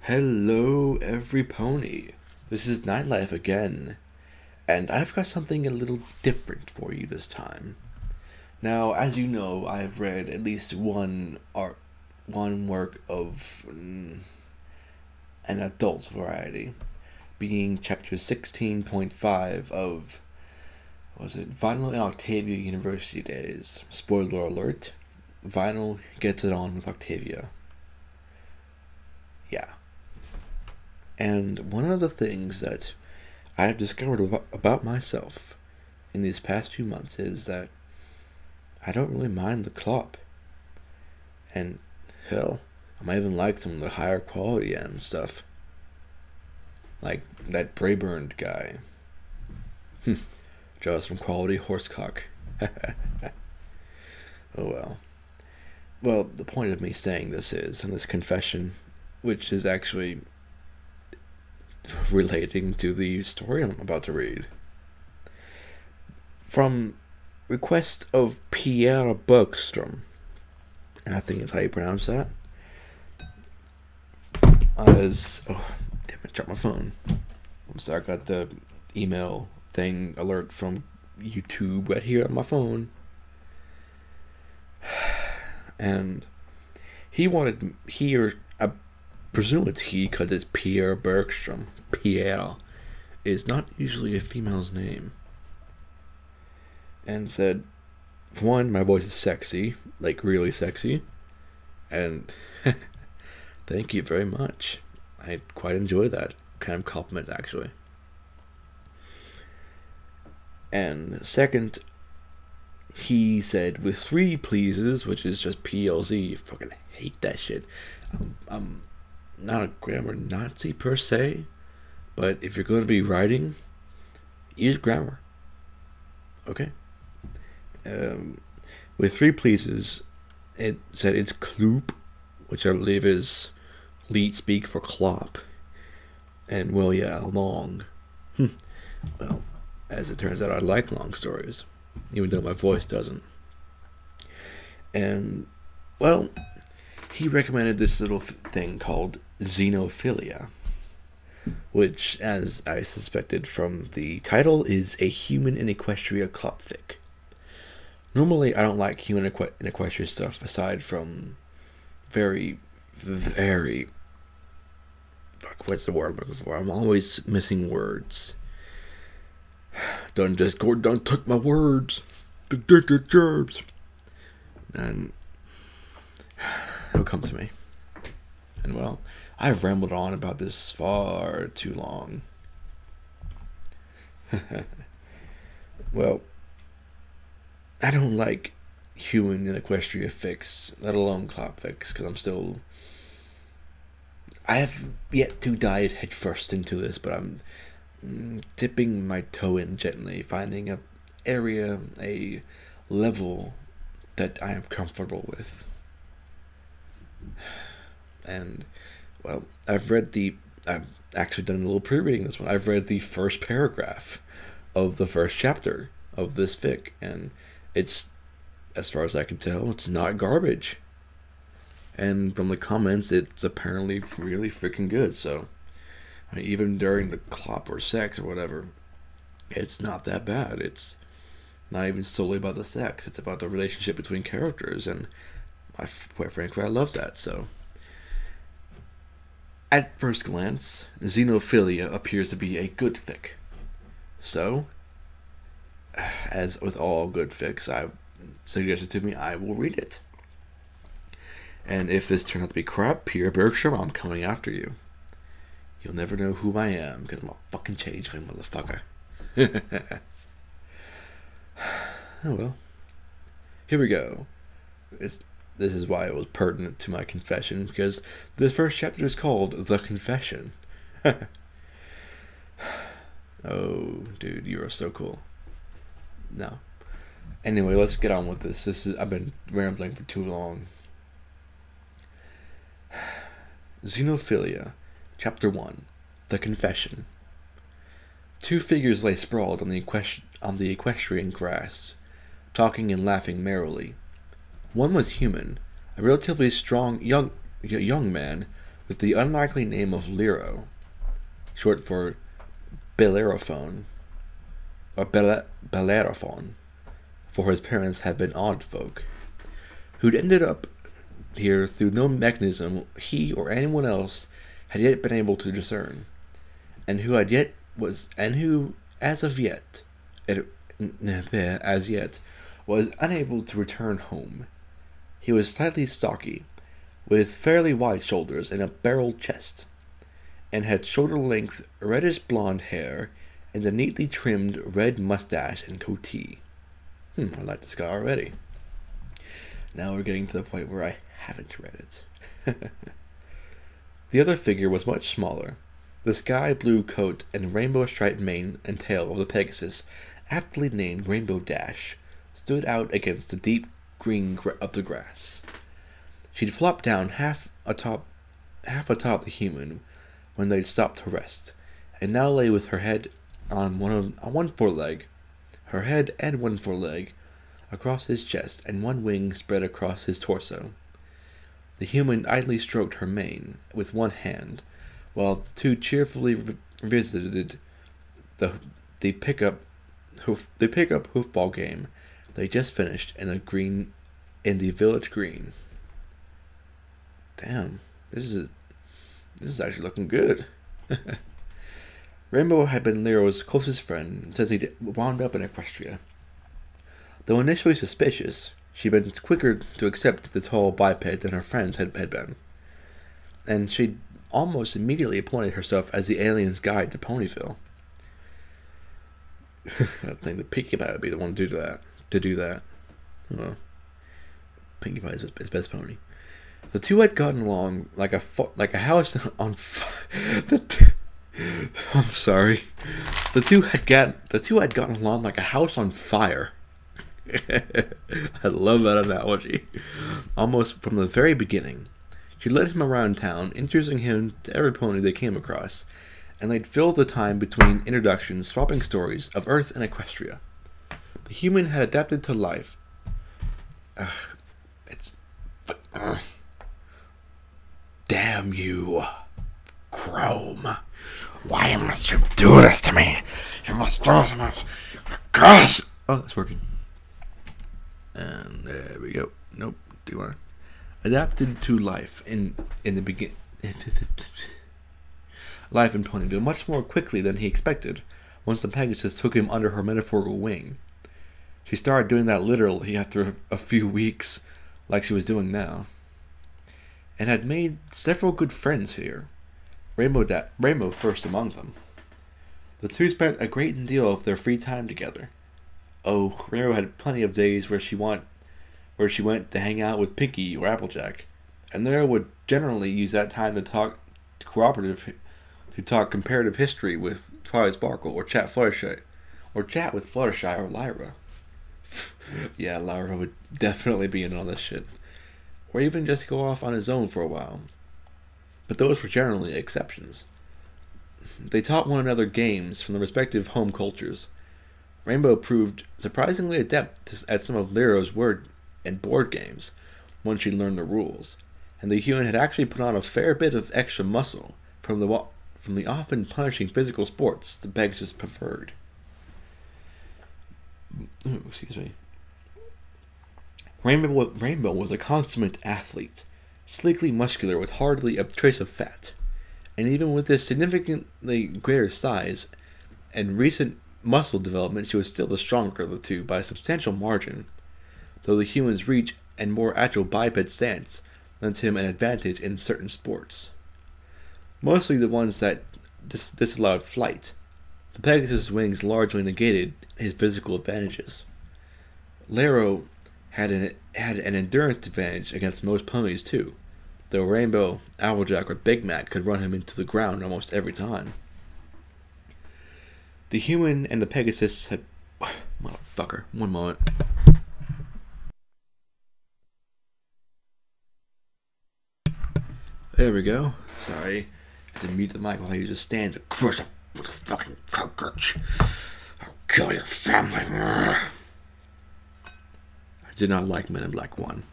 Hello, every pony. This is Nightlife again, and I've got something a little different for you this time. Now, as you know, I've read at least one work of an adult variety, being chapter 16.5 of was it Vinyl and Octavia University Days. Spoiler alert: Vinyl gets it on with Octavia. Yeah. And one of the things that I have discovered about myself in these past few months is that I don't really mind the CLOP. And hell, I might even like some of the higher quality end stuff. Like that Brayburned guy. Just some quality horsecock. Oh well. Well, the point of me saying this is, and this confession, which is actually relating to the story I'm about to read. From request of Pierre Bergstrom, I think is how you pronounce that. Damn it, dropped my phone. I'm sorry, I got the email thing alert from YouTube right here on my phone. And I presume it's he because it's Pierre Bergstrom. Pierre is not usually a female's name. And said, for one, my voice is sexy, like really sexy. And thank you very much. I quite enjoy that kind of compliment, actually. And second, he said, with 3 pleases, which is just PLZ. Fucking hate that shit. I'm not a grammar Nazi per se, but if you're going to be writing, use grammar. Okay? With 3 pleases, it said it's CLOP, which I believe is leet speak for CLOP. And, well, yeah, long. Well, as it turns out, I like long stories, even though my voice doesn't. And, well, he recommended this little thing called xenophilia, which, as I suspected from the title, is a human in Equestria CLOP fic. Normally, I don't like human in Equestria stuff aside from very, very... Fuck, what's the word I'm looking for? I'm always missing words. Don't took my words. The gerbs. And it'll come to me. And well, I've rambled on about this far too long. Well, I don't like human in Equestria fics, let alone CLOP fics, because I have yet to dive headfirst into this, but I'm dipping my toe in gently, finding a level that I am comfortable with. And, well, I've actually done a little pre-reading this one. I've read the first paragraph of the first chapter of this fic, and it's, as far as I can tell, it's not garbage. And from the comments, it's apparently really freaking good, so I mean, even during the CLOP or sex or whatever, it's not that bad. It's not even solely about the sex. It's about the relationship between characters, and quite frankly, I love that. So, at first glance, xenophilia appears to be a good fic. So, as with all good fics I've suggested to me, I will read it. And if this turns out to be crap, Pierre Bergstrom, I'm coming after you. You'll never know who I am, because I'm a fucking changeling, motherfucker. Oh well. Here we go. This is why it was pertinent to my confession, because this first chapter is called The Confession. Oh, dude, you are so cool. No. Anyway, let's get on with this. I've been rambling for too long. Xenophilia, Chapter 1, The Confession. 2 figures lay sprawled on the equestrian grass, talking and laughing merrily. One was human, a relatively strong young man with the unlikely name of Lero, short for Bellerophon, or Bellerophon, for his parents had been odd folk, who'd ended up here through no mechanism he or anyone else had yet been able to discern, and who as yet was unable to return home. He was slightly stocky, with fairly wide shoulders and a barreled chest, and had shoulder-length reddish-blonde hair and a neatly trimmed red mustache and goatee. I like this guy already. Now we're getting to the point where I haven't read it. The other figure was much smaller. The sky-blue coat and rainbow-striped mane and tail of the Pegasus, aptly named Rainbow Dash, stood out against the deep green of the grass. She'd flopped down half atop the human when they'd stopped to rest, and now lay with her head on one foreleg, her head and one foreleg across his chest, and one wing spread across his torso. The human idly stroked her mane with one hand, while the two cheerfully revisited the pickup hoofball game they just finished in the village green. Damn, this is actually looking good. Rainbow had been Lero's closest friend since he'd wound up in Equestria. Though initially suspicious, she'd been quicker to accept the tall biped than her friends had been, and she'd almost immediately appointed herself as the alien's guide to Ponyville. I think the Pinkie Pie would be the one to do that. Well, Pinkie Pie is his best pony. The two had gotten along like a house on fire. I'm sorry. The two had gotten along like a house on fire. I love that analogy. Almost from the very beginning, she led him around town, introducing him to every pony they came across, and they'd fill the time between introductions swapping stories of Earth and Equestria. The human had adapted to life. Damn you, Chrome. Why must you do this to me? You must do this to me. Gosh! Oh, it's working. And there we go. Nope. Do you want to? Adapted to life in the beginning. Life in Ponyville much more quickly than he expected once the Pegasus took him under her metaphorical wing. She started doing that literally after a few weeks, like she was doing now, and had made several good friends here, Rainbow first among them. The two spent a great deal of their free time together. Oh, Rainbow had plenty of days where she went to hang out with Pinkie or Applejack, and Lero would generally use that time to talk comparative history with Twilight Sparkle, or chat with Fluttershy or Lyra. Yeah, Lyra would definitely be in all this shit. Or even just go off on his own for a while. But those were generally exceptions. They taught one another games from their respective home cultures. Rainbow proved surprisingly adept at some of Lero's word and board games once she learned the rules, and the human had actually put on a fair bit of extra muscle from the often punishing physical sports the Pegasus preferred. Ooh, excuse me. Rainbow was a consummate athlete, sleekly muscular with hardly a trace of fat, and even with this significantly greater size and recent muscle development, she was still the stronger of the two by a substantial margin, though the human's reach and more agile biped stance lent him an advantage in certain sports. Mostly the ones that disallowed flight. The Pegasus' wings largely negated his physical advantages. Lero had an endurance advantage against most ponies too, though Rainbow, Applejack, or Big Mac could run him into the ground almost every time. The human and the Pegasus had... Motherfucker, one moment. There we go. Sorry. I had to mute the mic while he just stands and crush a fucking cockroach. I'll kill your family. I did not like Men in Black 1.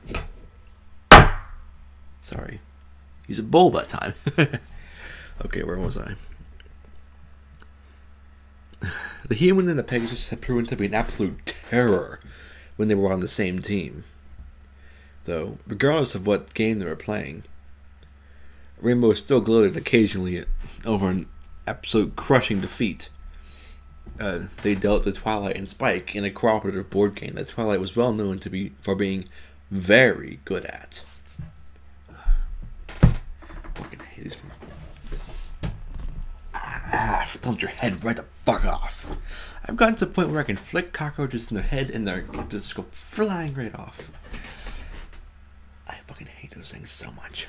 Sorry. He's a bull that time. Okay, where was I? The human and the Pegasus had proven to be an absolute terror when they were on the same team. Though, regardless of what game they were playing, Rainbow still gloated occasionally over an absolute crushing defeat they dealt to Twilight and Spike in a cooperative board game that Twilight was well known for being very good at. Fucking hate these. Thumped your head right the fuck off. I've gotten to the point where I can flick cockroaches in their head and they're just go flying right off. I fucking hate those things so much.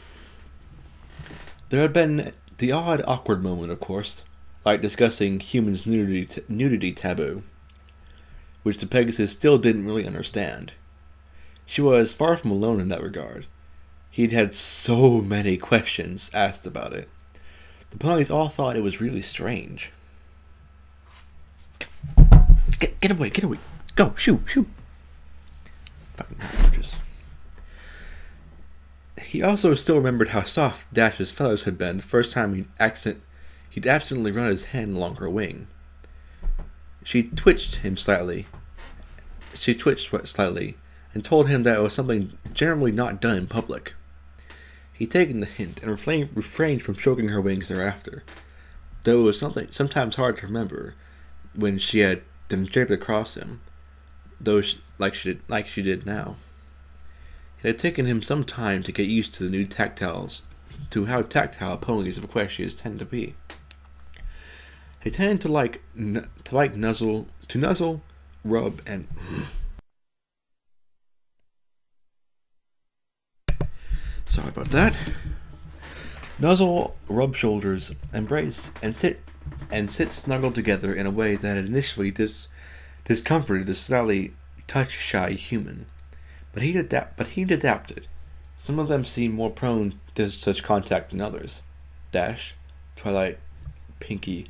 There had been the odd, awkward moment, of course, like discussing humans' nudity taboo, which the Pegasus still didn't really understand. She was far from alone in that regard. He'd had so many questions asked about it. The ponies all thought it was really strange. Get away, get away. Go, shoot. Fucking cockroaches. He also still remembered how soft Dash's feathers had been the first time he'd absently run his hand along her wing. She twitched slightly and told him that it was something generally not done in public. He'd taken the hint and refrained from stroking her wings thereafter, though it was sometimes hard to remember when she had them draped across him, like she did now. It had taken him some time to get used to how tactile ponies of equestrians tend to be. They tend to nuzzle, rub, and sorry about that. Nuzzle, rub shoulders, embrace, and sit snuggled together in a way that had initially discomforted the slightly touch-shy human. But he'd adapted. Some of them seemed more prone to such contact than others. Dash, Twilight, Pinky,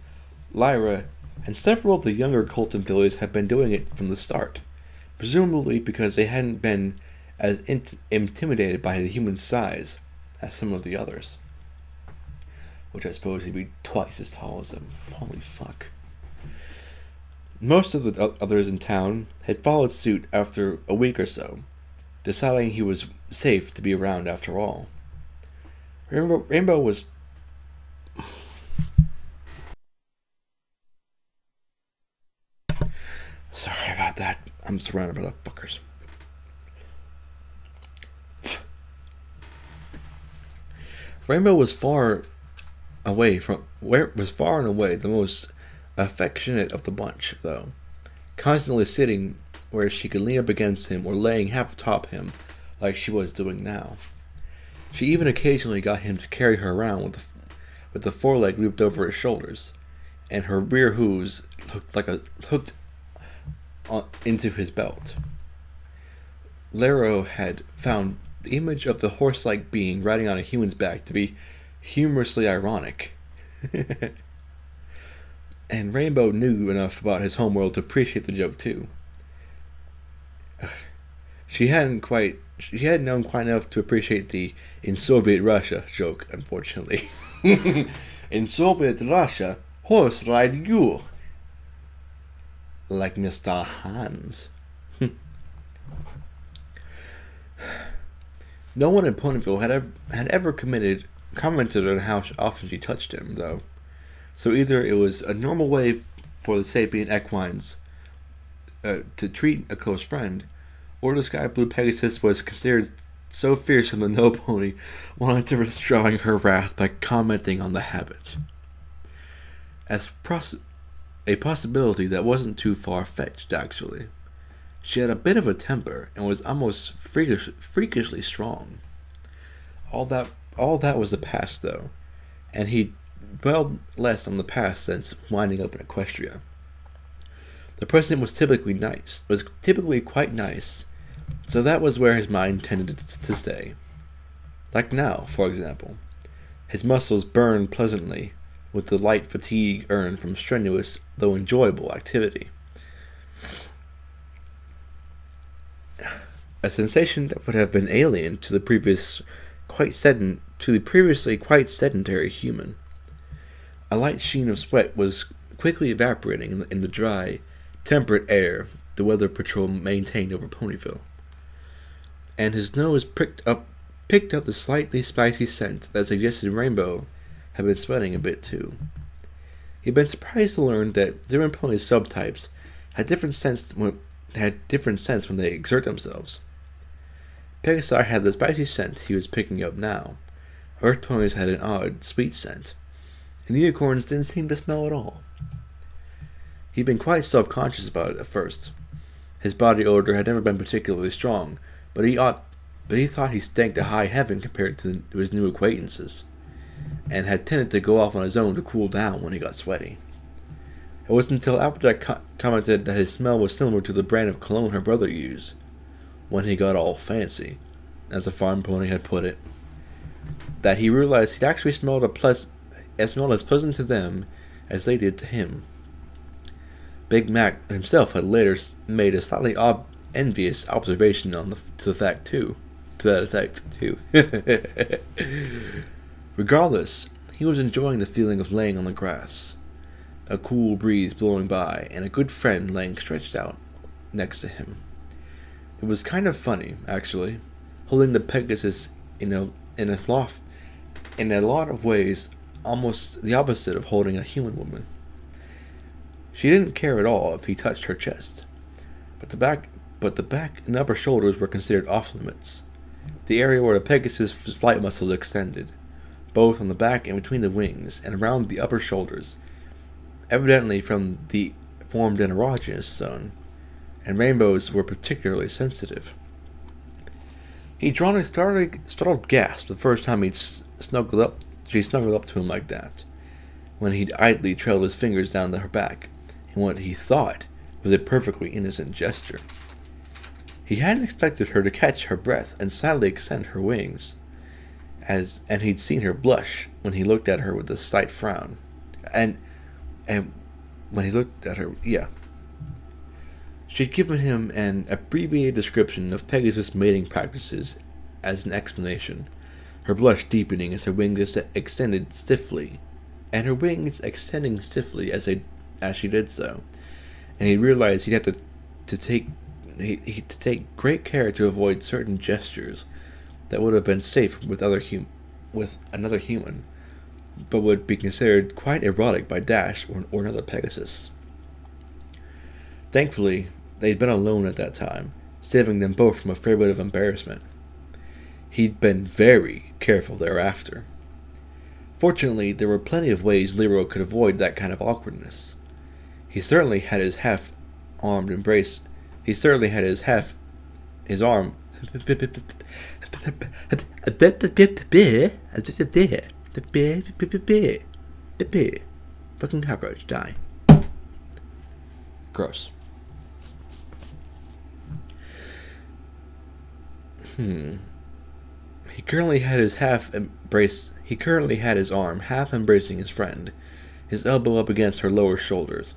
Lyra, and several of the younger Colton fillies had been doing it from the start, presumably because they hadn't been as intimidated by the human size as some of the others. Which I suppose he'd be twice as tall as them. Holy fuck. Most of the others in town had followed suit after a week or so, deciding he was safe to be around after all. Rainbow was... Sorry about that. I'm surrounded by the fuckers. Rainbow was far and away the most affectionate of the bunch, though, constantly sitting where she could lean up against him or laying half atop him like she was doing now. She even occasionally got him to carry her around with the foreleg looped over his shoulders, and her rear hooves hooked into his belt. Lero had found the image of the horse-like being riding on a human's back to be humorously ironic. And Rainbow knew enough about his homeworld to appreciate the joke too. She hadn't known quite enough to appreciate the "in Soviet Russia" joke, unfortunately. In Soviet Russia, horse ride you. Like Mr. Hans. No one in Ponyville had ever commented on how often she touched him, though. So either it was a normal way for the sapient equines to treat a close friend, or the Sky Blue Pegasus was considered so fearsome that no pony wanted to restrain her wrath by commenting on the habit. As a possibility that wasn't too far-fetched, actually. She had a bit of a temper and was almost freakishly strong. All that was the past, though, and he dwelled less on the past since winding up in Equestria. The present was typically quite nice, so that was where his mind tended to stay. Like now, for example. His muscles burned pleasantly, with the light fatigue earned from strenuous, though enjoyable, activity. A sensation that would have been alien to the previous, quite to the previously quite sedentary human. A light sheen of sweat was quickly evaporating in the dry, temperate air the weather patrol maintained over Ponyville, and his nose picked up the slightly spicy scent that suggested Rainbow had been sweating a bit too. He'd been surprised to learn that different pony subtypes had different scents when they exert themselves. Pegasar had the spicy scent he was picking up now. Earth ponies had an odd, sweet scent, and unicorns didn't seem to smell at all. He'd been quite self-conscious about it at first. His body odor had never been particularly strong, but he thought he stank to high heaven compared to his new acquaintances, and had tended to go off on his own to cool down when he got sweaty. It wasn't until Applejack commented that his smell was similar to the brand of cologne her brother used, when he got all fancy, as a farm pony had put it, that he realized he'd actually smelled as pleasant to them as they did to him. Big Mac himself had later made a slightly envious observation to that effect too. Regardless, he was enjoying the feeling of laying on the grass, a cool breeze blowing by, and a good friend laying stretched out next to him. It was kind of funny, actually, holding the Pegasus in a lot of ways, almost the opposite of holding a human woman. She didn't care at all if he touched her chest, but the back and upper shoulders were considered off limits, the area where the Pegasus' flight muscles extended, both on the back and between the wings and around the upper shoulders, evidently from the formed in erogenous zone, and Rainbow's were particularly sensitive. He'd drawn a startled gasp the first time she snuggled up to him like that, when he'd idly trailed his fingers down to her back in what he thought was a perfectly innocent gesture. He hadn't expected her to catch her breath and sadly extend her wings, and he'd seen her blush when he looked at her with a slight frown. And when he looked at her, she'd given him an abbreviated description of Pegasus mating practices as an explanation, her blush deepening as her wings extended stiffly, and her wings extending stiffly as she did so. And he realized he'd have to take great care to avoid certain gestures that would have been safe with another human, but would be considered quite erotic by Dash or another Pegasus. Thankfully, they'd been alone at that time, saving them both from a fair bit of embarrassment. He'd been very careful thereafter. Fortunately, there were plenty of ways Lero could avoid that kind of awkwardness. He certainly had his half-armed embrace. He certainly had his arm. Fucking cockroach, die. Gross. He currently had his arm half embracing his friend, his elbow up against her lower shoulders,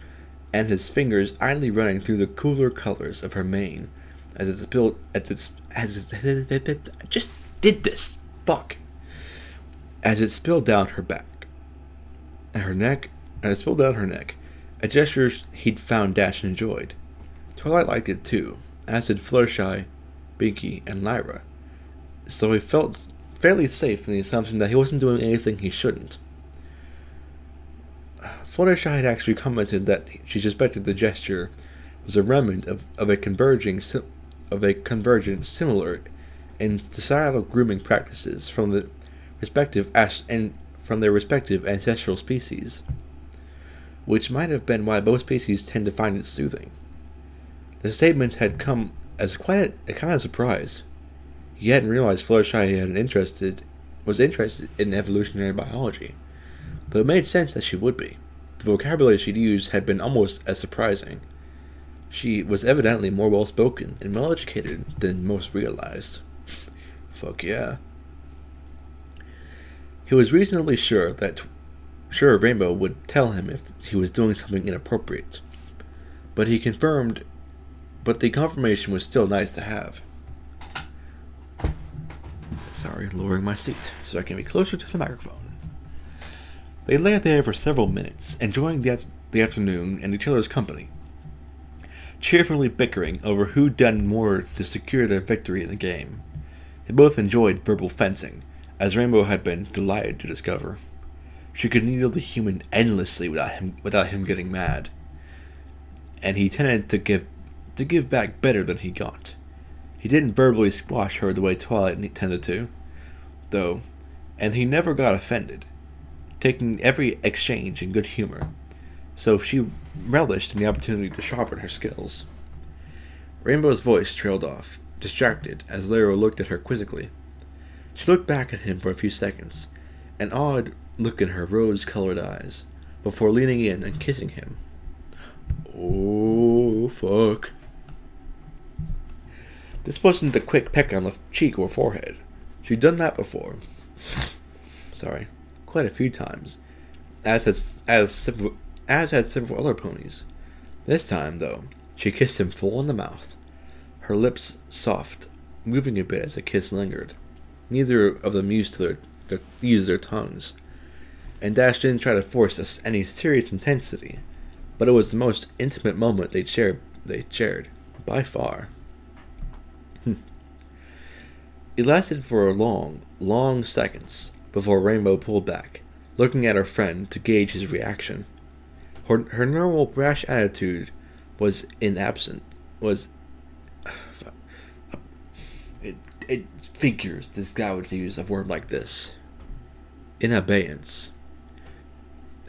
and his fingers idly running through the cooler colors of her mane as it spilled down her back, her neck, a gesture he'd found Dash enjoyed. Twilight liked it too, as did Fluttershy, Binky, and Lyra, so he felt fairly safe in the assumption that he wasn't doing anything he shouldn't. Fluttershy had actually commented that she suspected the gesture was a remnant of a convergence similar in societal grooming practices from their respective ancestral species, which might have been why both species tend to find it soothing. The statement had come as quite a kind of surprise. He hadn't realized Fluttershy was interested in evolutionary biology, but it made sense that she would be. The vocabulary she'd used had been almost as surprising. She was evidently more well-spoken and well-educated than most realized. Fuck yeah. He was reasonably sure Rainbow would tell him if he was doing something inappropriate, but the confirmation was still nice to have. Sorry, lowering my seat so I can be closer to the microphone. They lay there for several minutes, enjoying the afternoon and each other's company, cheerfully bickering over who'd done more to secure their victory in the game. They both enjoyed verbal fencing, as Rainbow had been delighted to discover. She could needle the human endlessly without him getting mad, and he tended to give back better than he got. He didn't verbally squash her the way Twilight tended to, though, and he never got offended, taking every exchange in good humor, so she relished in the opportunity to sharpen her skills. Rainbow's voice trailed off, distracted, as Lero looked at her quizzically. She looked back at him for a few seconds, an odd look in her rose-colored eyes, before leaning in and kissing him. Oh, fuck. This wasn't a quick peck on the cheek or forehead. She'd done that before. Sorry, quite a few times, as had several other ponies. This time, though, she kissed him full in the mouth, her lips soft, moving a bit as the kiss lingered. Neither of them used their tongues, and Dash didn't try to force any serious intensity, but it was the most intimate moment they shared by far. It lasted for long seconds before Rainbow pulled back, looking at her friend to gauge his reaction. Her normal brash attitude was it figures this guy would use a word like this. In abeyance.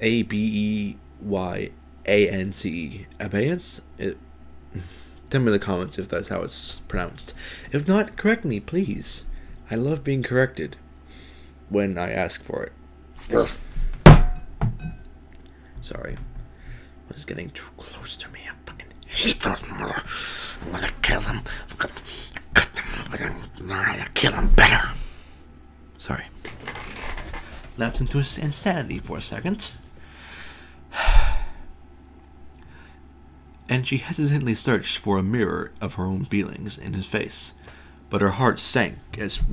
Abeyance. Abeyance? Tell me in the comments if that's how it's pronounced. If not, correct me, please. I love being corrected when I ask for it. Sorry. I was getting too close to me. I fucking hate those mother. I'm gonna kill them. I'm gonna cut them open and learn how to kill them better. Sorry. Lapsed into insanity for a second. And she hesitantly searched for a mirror of her own feelings in his face, but her heart sank as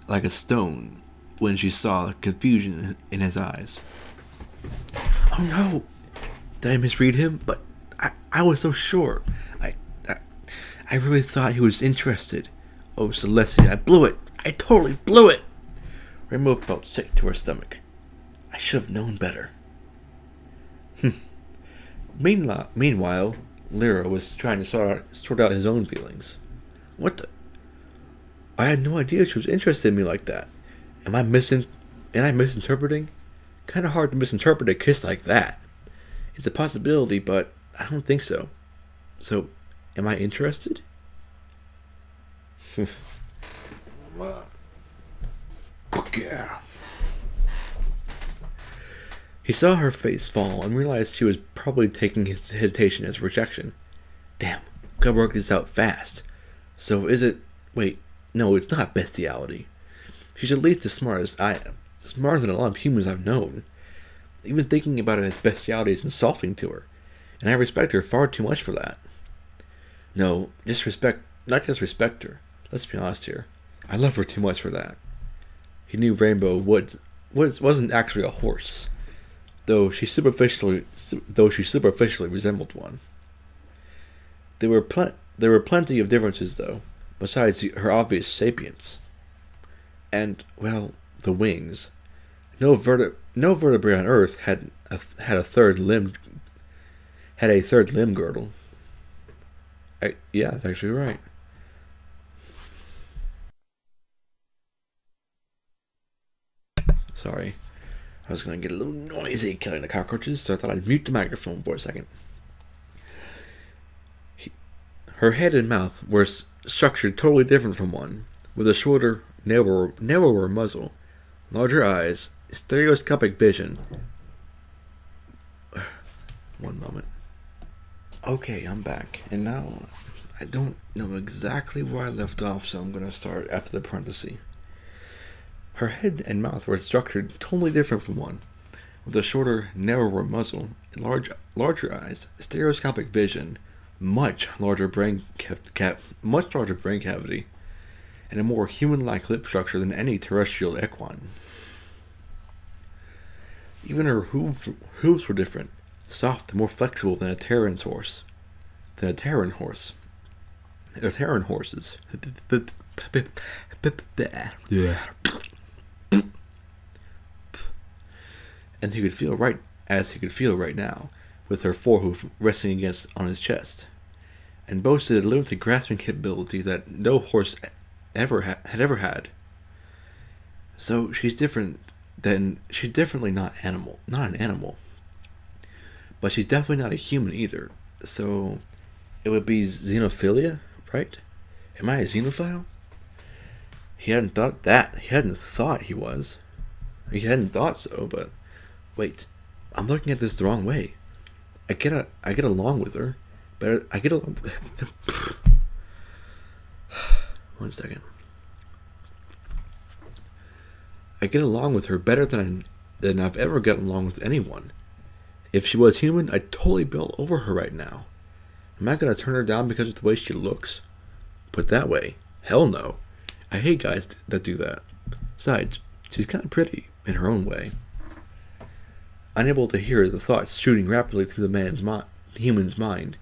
like a stone when she saw the confusion in his eyes. Oh no! Did I misread him? But I was so sure. I really thought he was interested. Oh, Celestia, I blew it! I totally blew it! Rainbow felt sick to her stomach. I should have known better. Meanwhile, Lero was trying to sort out his own feelings. What the? I had no idea she was interested in me like that. Am I misinterpreting? Kind of hard to misinterpret a kiss like that. It's a possibility, but I don't think so. So, am I interested? Yeah. He saw her face fall and realized she was probably taking his hesitation as rejection. Damn, gotta work this out fast. So is it... Wait, no, it's not bestiality. She's at least as smart as I am. Smarter than a lot of humans I've known. Even thinking about it as bestiality is insulting to her, and I respect her far too much for that. No, not just respect her. Let's be honest here. I love her too much for that. He knew Rainbow wasn't actually a horse, though she superficially resembled one. There were plenty of differences, though, besides her obvious sapience. And, well, the wings. No vertebrae on Earth had a third limb girdle. Yeah, that's actually right. Sorry, I was going to get a little noisy killing the cockroaches, so I thought I'd mute the microphone for a second. Her head and mouth were structured totally different from one, with a shorter, narrower muzzle, larger eyes, stereoscopic vision. One moment. Okay, I'm back, and now I don't know exactly where I left off, so I'm going to start after the parenthesis. Her head and mouth were structured totally different from one, with a shorter, narrower muzzle, larger eyes, stereoscopic vision, much larger brain cavity, and a more human-like lip structure than any terrestrial equine. Even her hooves were different, soft and more flexible than a Terran horse. A Terran horses. And he could feel right now, with her forehoof resting against on his chest, and boasted a limited grasping capability that no horse had ever had. So she's definitely not an animal. But she's definitely not a human either. So it would be xenophilia, right? Am I a xenophile? He hadn't thought that. He hadn't thought he was. He hadn't thought so, but wait, I'm looking at this the wrong way. I get along with her, but I get along. One second. I get along with her better than I've ever gotten along with anyone. If she was human, I'd totally be all over her right now. Am I gonna turn her down because of the way she looks? Put that way, hell no. I hate guys that do that. Besides, she's kind of pretty in her own way. Unable to hear the thoughts shooting rapidly through the human's mind,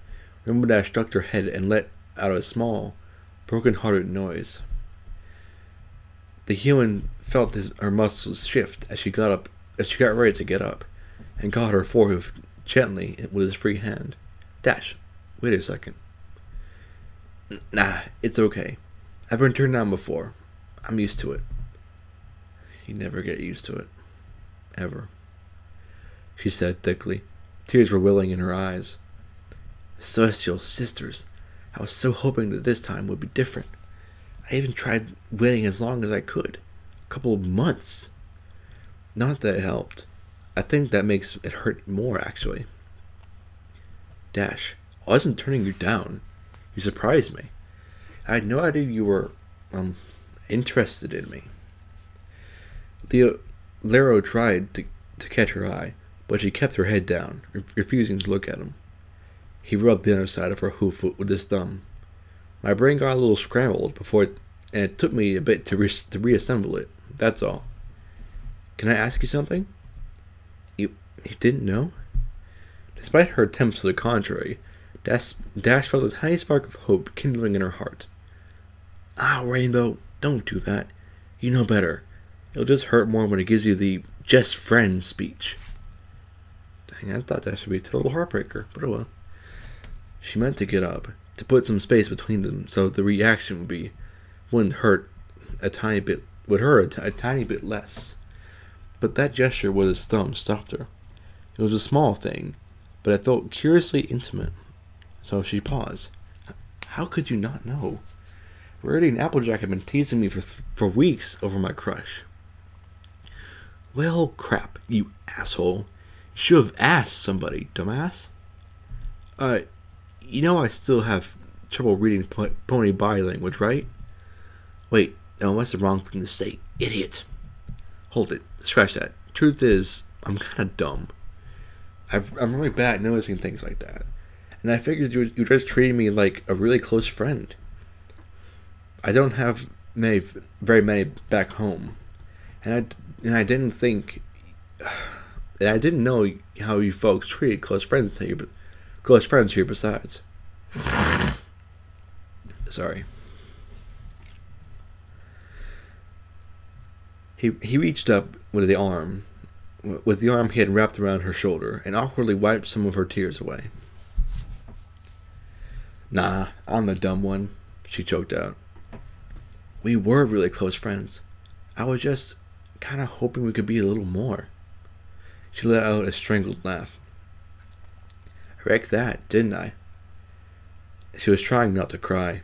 Rainbow ducked her head and let out a small, broken-hearted noise. The human felt her muscles shift as she got ready to get up, and caught her forehoof gently with his free hand. Dash, wait a second. Nah, it's okay. I've been turned down before. I'm used to it. You never get used to it. Ever. She said thickly. Tears were welling in her eyes. Celestial sisters. I was so hoping that this time would be different. I even tried waiting as long as I could. A couple of months. Not that it helped. I think that makes it hurt more, actually. Dash, I wasn't turning you down. You surprised me. I had no idea you were, interested in me. Lero tried to catch her eye, but she kept her head down, refusing to look at him. He rubbed the underside of her hoof with his thumb. My brain got a little scrambled and it took me a bit to reassemble it. That's all. Can I ask you something? You didn't know? Despite her attempts to the contrary, Dash felt a tiny spark of hope kindling in her heart. Ah, Rainbow, don't do that. You know better. It'll just hurt more when it gives you the just friend speech. Dang, I thought that should be a total heartbreaker, but oh well. She meant to get up, to put some space between them so the reaction wouldn't hurt a tiny bit, would hurt a tiny bit less. But that gesture with his thumb stopped her. It was a small thing, but it felt curiously intimate. So she paused. How could you not know? Rarity and Applejack had been teasing me for weeks over my crush. Well, crap, you asshole. You should have asked somebody, dumbass. You know I still have trouble reading pony body language, right? Wait, no, that's the wrong thing to say, idiot. Hold it, scratch that. Truth is, I'm kind of dumb. I'm really bad at noticing things like that. And I figured you were just treating me like a really close friend. I don't have very many back home. And I didn't think... And I didn't know how you folks treated close friends here besides. Sorry. He reached up with the arm he had wrapped around her shoulder and awkwardly wiped some of her tears away. Nah, I'm the dumb one, she choked out. We were really close friends. I was just kind of hoping we could be a little more. She let out a strangled laugh. I wrecked that, didn't I? She was trying not to cry.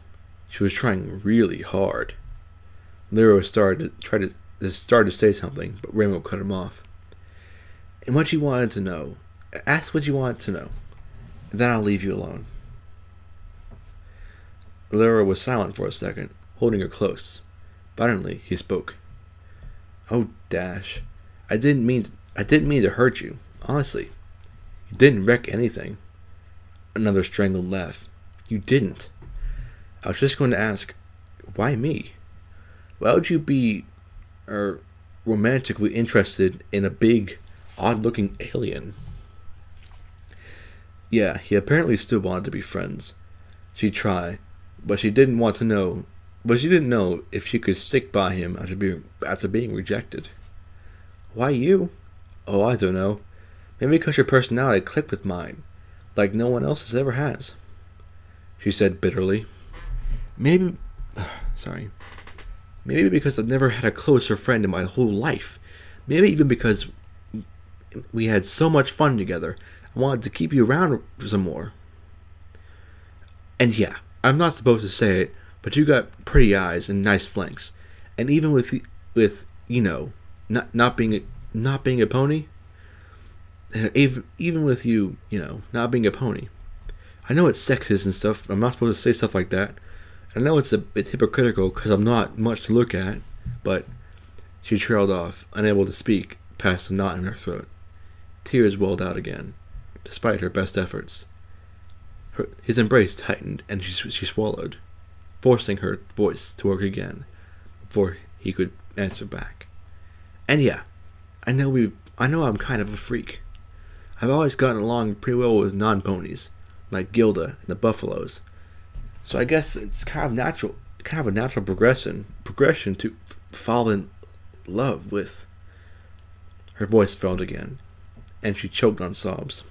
She was trying really hard. Lero started to say something, but Rainbow cut him off. And what you wanted to know. Ask what you wanted to know. And then I'll leave you alone. Lero was silent for a second, holding her close. Finally, he spoke. Oh, Dash. I didn't mean to hurt you. Honestly. You didn't wreck anything. Another strangled laugh. You didn't. I was just going to ask, why me? Why would you be romantically interested in a big, odd-looking alien? Yeah, he apparently still wanted to be friends. She'd try, but she didn't want to know. But she didn't know if she could stick by him after being rejected. Why you? Oh, I don't know. Maybe because your personality clicked with mine, like no one else's ever has. She said bitterly. Maybe because I've never had a closer friend in my whole life. Maybe even because we had so much fun together. I wanted to keep you around for some more. And yeah, I'm not supposed to say it, but you got pretty eyes and nice flanks. And even with you know, not being a pony, even with you know, not being a pony. I know it's sexist and stuff. I'm not supposed to say stuff like that. I know it's hypocritical because I'm not much to look at, but she trailed off, unable to speak past the knot in her throat. Tears welled out again, despite her best efforts. His embrace tightened, and she swallowed, forcing her voice to work again before he could answer back. And yeah, I know I'm kind of a freak. I've always gotten along pretty well with non-ponies, like Gilda and the Buffaloes. So I guess it's kind of a natural progression to fall in love with. Her voice failed again, and she choked on sobs.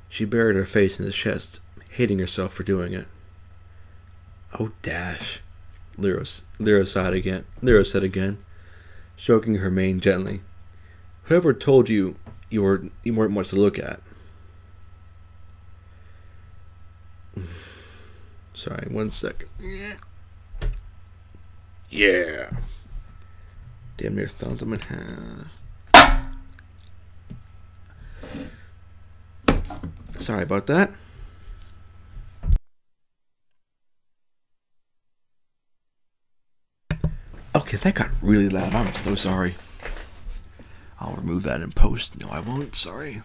She buried her face in his chest, hating herself for doing it. Oh, dash, Lero said again, stroking her mane gently. Whoever told you weren't much to look at? Sorry, 1 second. Yeah. Damn near thumbed him in half. Sorry about that. Okay, that got really loud. I'm so sorry. I'll remove that in post. No, I won't. Sorry.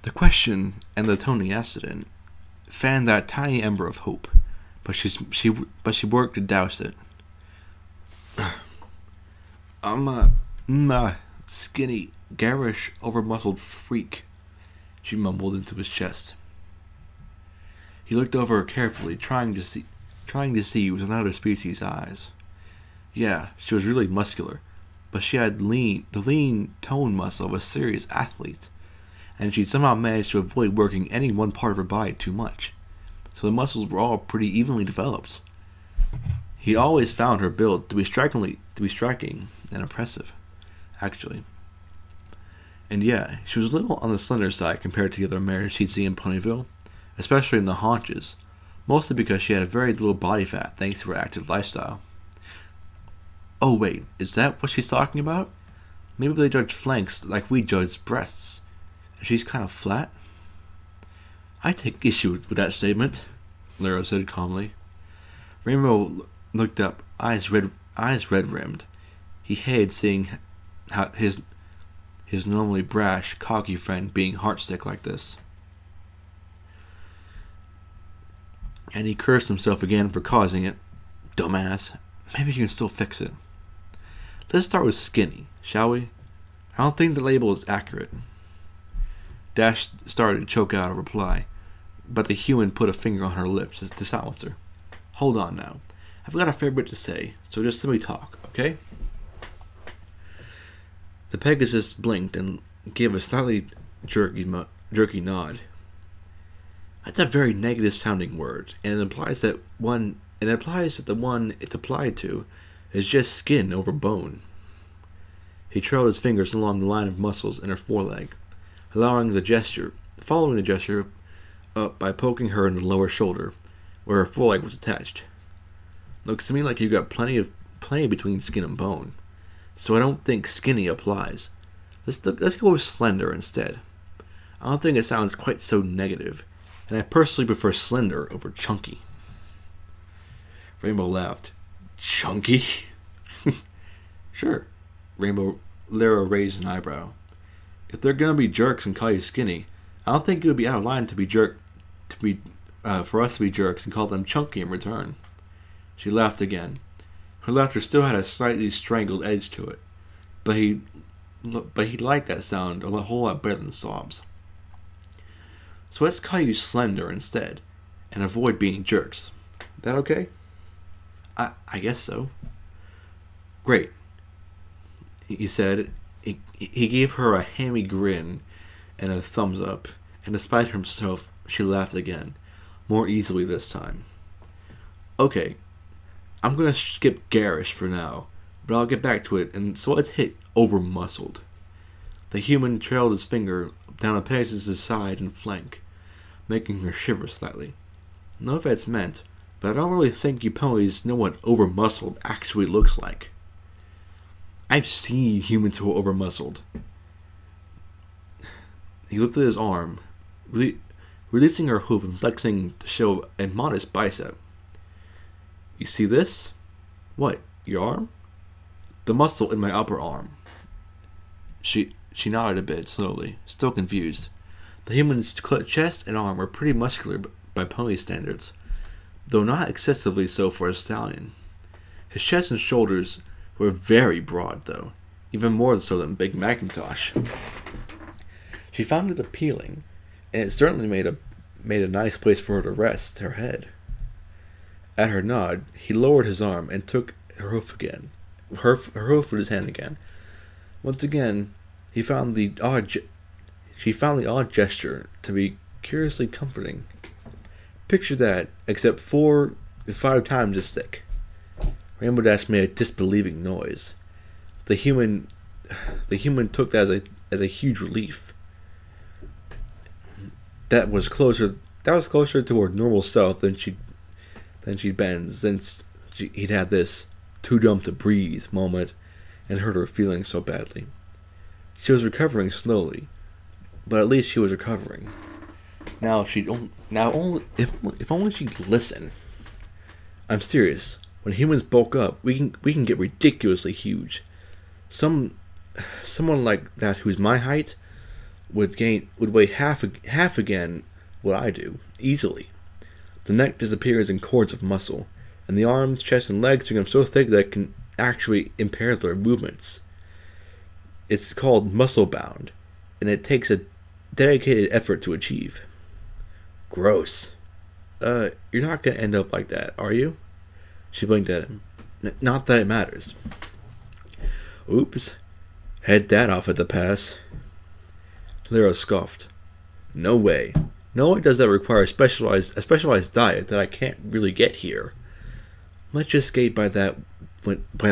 The question and the tone he asked it in fanned that tiny ember of hope, but she worked to douse it. I'm a skinny, garish, over-muscled freak, she mumbled into his chest. He looked over her carefully, trying to see with another species' eyes. Yeah, she was really muscular, but she had the lean tone muscle of a serious athlete, and she'd somehow managed to avoid working any one part of her body too much, so the muscles were all pretty evenly developed. He'd always found her build to be striking and impressive, actually. And yeah, she was a little on the slender side compared to the other mares he'd seen in Ponyville, especially in the haunches, mostly because she had very little body fat thanks to her active lifestyle. Oh wait, is that what she's talking about? Maybe they judge flanks like we judge breasts. And she's kind of flat? I take issue with that statement, Lero said calmly. Rainbow looked up, eyes red-rimmed. He hated seeing how his normally brash, cocky friend being heartsick like this. And he cursed himself again for causing it. Dumbass. Maybe he can still fix it. Let's start with skinny, shall we? I don't think the label is accurate. Dash started to choke out a reply, but the human put a finger on her lips to silence her. Hold on now. I've got a fair bit to say, so just let me talk, okay? The Pegasus blinked and gave a slightly jerky nod. That's a very negative-sounding word, and it implies that the one it's applied to is just skin over bone. He trailed his fingers along the line of muscles in her foreleg, following the gesture up by poking her in the lower shoulder, where her foreleg was attached. Looks to me like you've got plenty between skin and bone, so I don't think skinny applies. Let's go with slender instead. I don't think it sounds quite so negative, and I personally prefer slender over chunky. Rainbow laughed. Chunky? Sure. Lero raised an eyebrow. If they're gonna be jerks and call you skinny, I don't think it would be out of line for us to be jerks and call them chunky in return. She laughed again. Her laughter still had a slightly strangled edge to it, but he liked that sound a whole lot better than sobs. So let's call you Slender instead, and avoid being jerks. That okay? I guess so. Great, he said. He gave her a hammy grin and a thumbs up, and despite himself, she laughed again, more easily this time. Okay, I'm gonna skip garish for now, but I'll get back to it, and so let's hit over-muscled. The human trailed his finger down Pegasus's side and flank, making her shiver slightly. No offense meant, but I don't really think you ponies know what over-muscled actually looks like. I've seen humans who are over-muscled. He lifted his arm, releasing her hoof and flexing to show a modest bicep. You see this? What, your arm? The muscle in my upper arm. She nodded a bit, slowly, still confused. The human's chest and arm were pretty muscular by pony standards, though not excessively so for a stallion. His chest and shoulders were very broad, though, even more so than Big Macintosh. She found it appealing, and it certainly made a nice place for her to rest her head. At her nod, he lowered his arm and took her hoof again, her hoof with his hand again. Once again, she found the odd gesture to be curiously comforting. Picture that, except 4 to 5 times as thick. Rainbow Dash made a disbelieving noise. The human took that as a huge relief. That was closer toward normal self than she'd been since he'd had this too dumb to breathe moment and hurt her feelings so badly. She was recovering slowly, but at least she was recovering. If only she'd listen. I'm serious. When humans bulk up, we can get ridiculously huge. Someone like that who's my height would weigh half again what I do, easily. The neck disappears in cords of muscle, and the arms, chest, and legs become so thick that it can actually impair their movements. It's called muscle bound, and it takes a dedicated effort to achieve. Gross. You're not gonna end up like that, are you? She blinked at him. Not that it matters. Oops. Head that off at the pass. Lero scoffed. No way. No one does that require a specialized diet that I can't really get here. Let's just skate by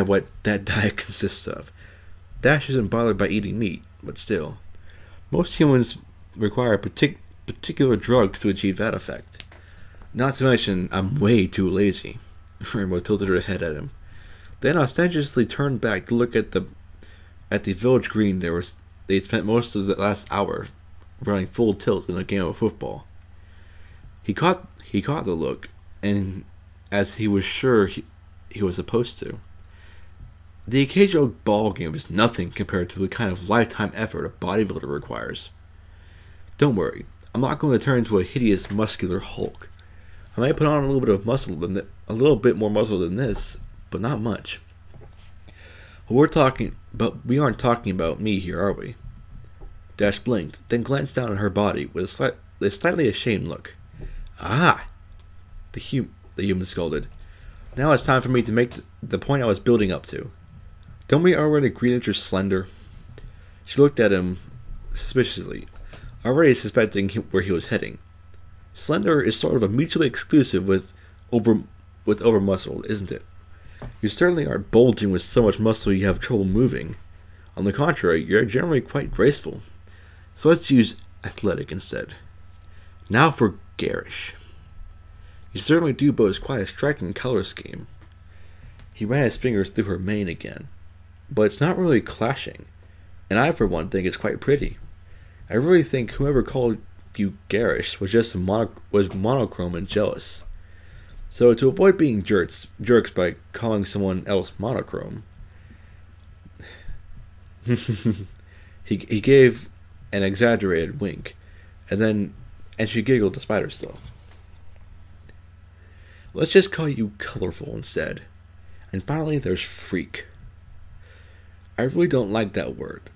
what that diet consists of. Dash isn't bothered by eating meat, but still. Most humans require particular drugs to achieve that effect. Not to mention, I'm way too lazy. Rainbow tilted her head at him. Then ostentatiously turned back to look at the village green they'd spent most of the last hour running full tilt in a game of football. He caught the look, and as he was sure he was supposed to. The occasional ball game is nothing compared to the kind of lifetime effort a bodybuilder requires. Don't worry, I'm not going to turn into a hideous muscular Hulk. I might put on a little bit more muscle than this, but not much. But we aren't talking about me here, are we? Dash blinked, then glanced down at her body with a slightly ashamed look. Ah! The human scolded. Now it's time for me to make the point I was building up to. Don't we already agree that you're slender? She looked at him suspiciously, already suspecting where he was heading. Slender is sort of a mutually exclusive with over-muscled, isn't it? You certainly aren't bulging with so much muscle you have trouble moving. On the contrary, you're generally quite graceful. So let's use athletic instead. Now for garish. You certainly do boast quite a striking color scheme. He ran his fingers through her mane again. But it's not really clashing, and I for one think it's quite pretty. I really think whoever called you garish was just monochrome and jealous. So to avoid being jerks by calling someone else monochrome, he gave an exaggerated wink, and she giggled despite herself. Let's just call you colorful instead. And finally, there's freak. I really don't like that word.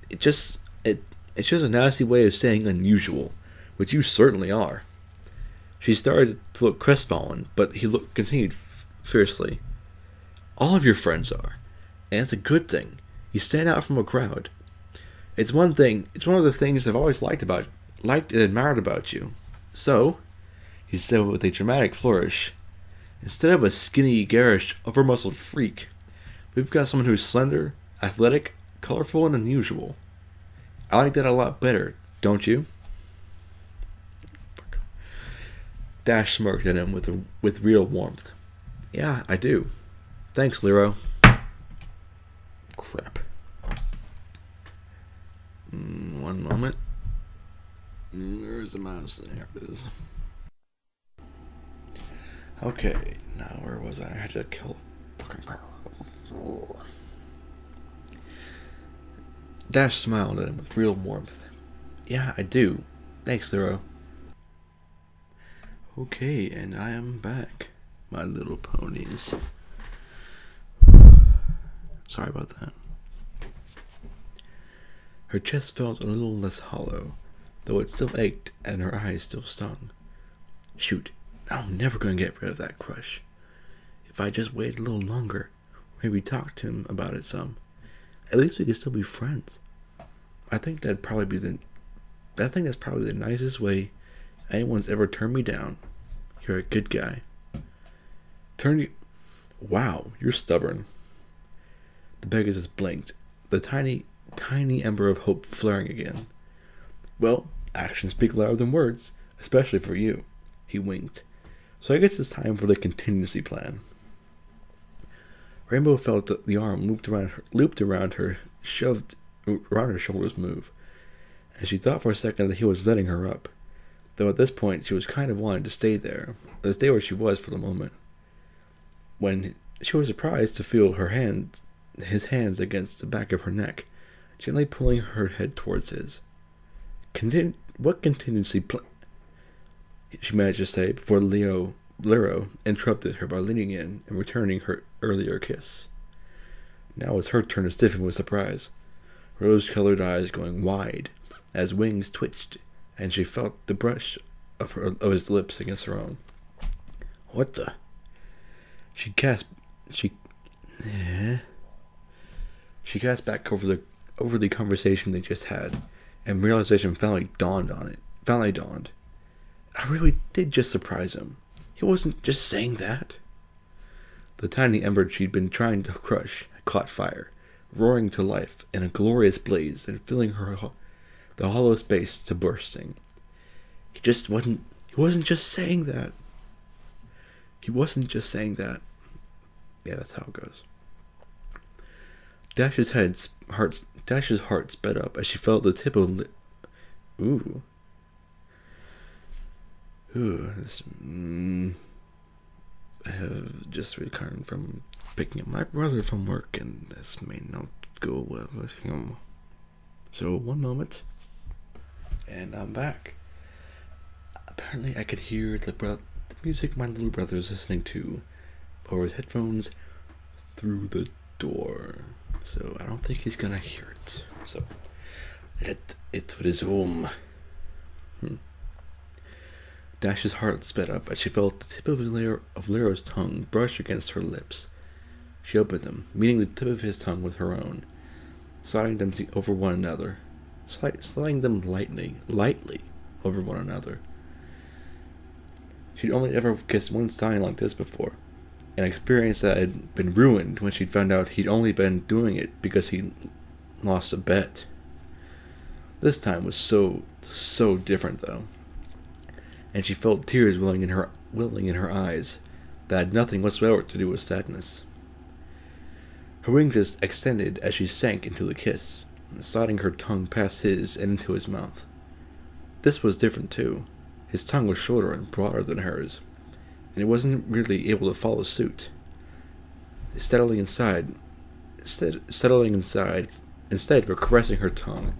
It's just a nasty way of saying unusual, which you certainly are. She started to look crestfallen, but continued fiercely. All of your friends are, and it's a good thing. You stand out from a crowd. It's one of the things I've always liked and admired about you. So, he said with a dramatic flourish, instead of a skinny, garish, over-muscled freak, we've got someone who's slender, athletic, colorful, and unusual. I like that a lot better, don't you? Dash smirked at him with real warmth. Yeah, I do. Thanks, Lero. Crap. One moment. Where's the mouse? There it is. Okay, now where was I? I had to kill a fucking car. Dash smiled at him with real warmth. Yeah, I do. Thanks, Lero. Okay, and I am back, my little ponies. Sorry about that. Her chest felt a little less hollow, though it still ached and her eyes still stung. Shoot, I'm never going to get rid of that crush. If I just waited a little longer, maybe talk to him about it some, at least we could still be friends. I think that's probably the nicest way anyone's ever turned me down. You're a good guy. Wow, you're stubborn. The Pegasus blinked, the tiny ember of hope flaring again. Well, actions speak louder than words, especially for you. He winked. So I guess it's time for the contingency plan. Rainbow felt the arm looped around her shoulders move, and she thought for a second that he was letting her up. Though at this point she was kind of wanting to stay where she was for the moment. When she was surprised to feel his hands against the back of her neck, gently pulling her head towards his. What contingency plan? She managed to say before Lero interrupted her by leaning in and returning her earlier kiss. Now it was her turn to stiffen with surprise, rose-colored eyes going wide as wings twitched, and she felt the brush of his lips against her own. What the? She cast back over the conversation they just had, and realization finally dawned. I really did just surprise him. He wasn't just saying that. The tiny ember she'd been trying to crush had caught fire, roaring to life in a glorious blaze and filling the hollow space to bursting. He wasn't just saying that. Yeah, that's how it goes. Dash's heart sped up as she felt the tip of I have just returned from picking up my brother from work, and this may not go well with him. So, one moment, and I'm back. Apparently, I could hear the music my little brother is listening to over his headphones through the door. So, I don't think he's gonna hear it. So, let it resume. Dash's heart sped up as she felt the tip of Lero's tongue brush against her lips. She opened them, meeting the tip of his tongue with her own, sliding them over one another, sliding them lightly over one another. She'd only ever kissed one stallion like this before, an experience that had been ruined when she'd found out he'd only been doing it because he lost a bet. This time was so different, though, and she felt tears welling in her eyes that had nothing whatsoever to do with sadness. Her wings just extended as she sank into the kiss, sliding her tongue past his and into his mouth. This was different, too. His tongue was shorter and broader than hers, and it wasn't really able to follow suit. Settling inside, instead of caressing her tongue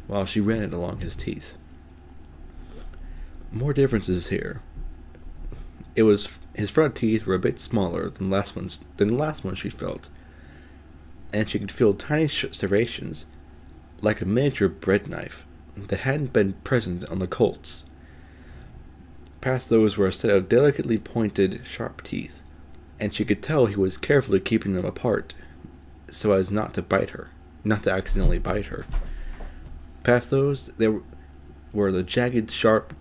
while she ran it along his teeth. More differences here. his front teeth were a bit smaller than the last one she felt, and she could feel tiny serrations, like a miniature bread knife, that hadn't been present on the colts. Past those were a set of delicately pointed, sharp teeth, and she could tell he was carefully keeping them apart, so as not to accidentally bite her. Past those, there were the jagged, sharp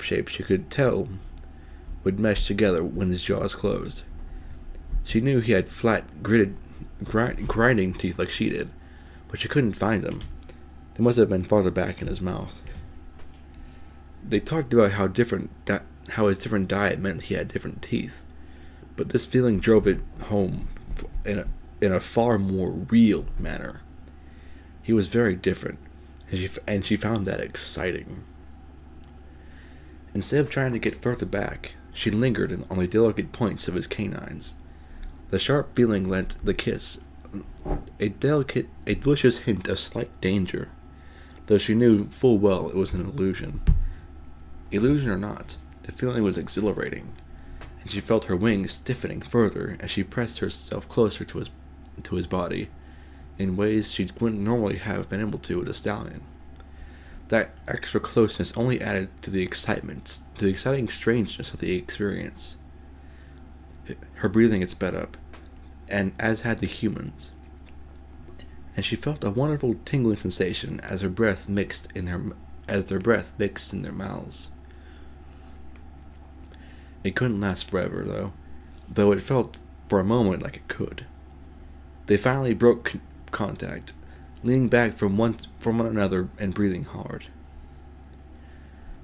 shapes she could tell would mesh together when his jaws closed. She knew he had flat, grinding teeth like she did, but she couldn't find them. They must have been farther back in his mouth. They talked about how his different diet meant he had different teeth, but this feeling drove it home in a far more real manner. He was very different, and she found that exciting. Instead of trying to get further back, she lingered on the delicate points of his canines. The sharp feeling lent the kiss a delicious hint of slight danger, though she knew full well it was an illusion. Illusion or not, the feeling was exhilarating, and she felt her wings stiffening further as she pressed herself closer to his body, in ways she wouldn't normally have been able to with a stallion. That extra closeness only added to the exciting strangeness of the experience. Her breathing had sped up, and as had the humans, and she felt a wonderful tingling sensation as their breath mixed in their mouths. It couldn't last forever, though it felt for a moment like it could. They finally broke contact, leaning back from one another and breathing hard.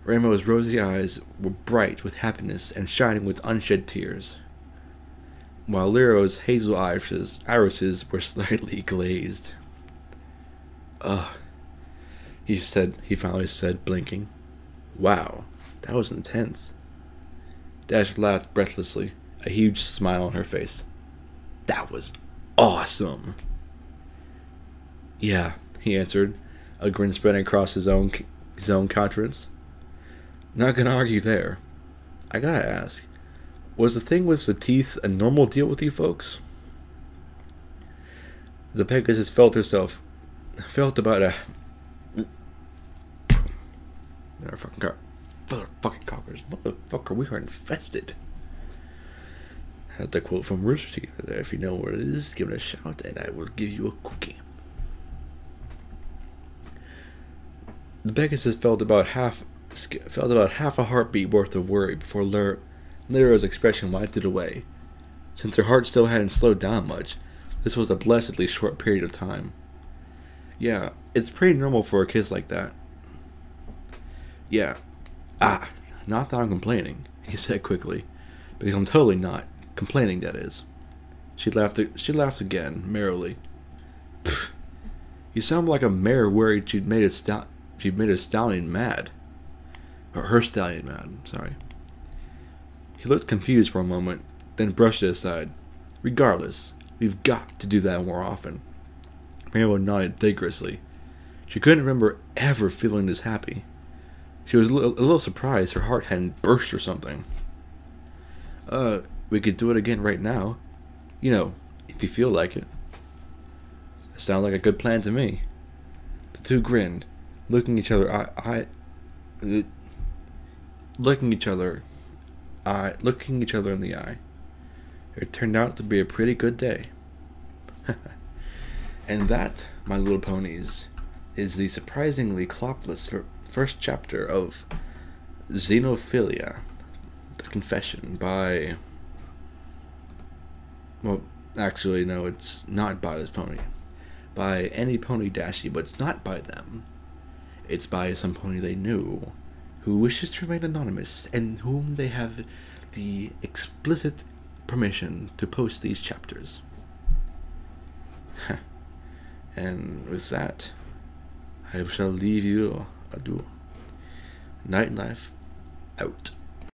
Rainbow's rosy eyes were bright with happiness and shining with unshed tears, while Lero's hazel irises were slightly glazed. "Ugh," he finally said, blinking. "Wow, that was intense." Dash laughed breathlessly, a huge smile on her face. "That was awesome." "Yeah," he answered, a grin spreading across his own countenance. "Not gonna argue there. I gotta ask, was the thing with the teeth a normal deal with you folks?" The Pegasus felt about a fucking cockers. Motherfucker, we are infested. That's the quote from Rooster Teeth there. If you know what it is, give it a shout and I will give you a cookie. The Pegasus felt about half a heartbeat worth of worry before Lero's expression wiped it away. Since her heart still hadn't slowed down much, this was a blessedly short period of time. "Yeah, it's pretty normal for a kiss like that." "Yeah. Not that I'm complaining," he said quickly, "because I'm totally not. Complaining, that is." She laughed again, merrily. "Pfft, you sound like a mare worried she'd made a stallion mad. Or her stallion mad, sorry." He looked confused for a moment, then brushed it aside. "Regardless, we've got to do that more often." Rainbow nodded vigorously. She couldn't remember ever feeling this happy. She was a little surprised her heart hadn't burst or something. We could do it again right now. You know, if you feel like it." "That sounds like a good plan to me." The two grinned, looking each other in the eye. It turned out to be a pretty good day. And that, my little ponies, is the surprisingly clopless first chapter of Xenophilia, The Confession by... Well, actually, no, it's not by this pony. By any pony Dashi, but it's not by them. It's by some pony they knew, who wishes to remain anonymous, and whom they have the explicit permission to post these chapters. And with that, I shall leave you. Adieu. Night life out.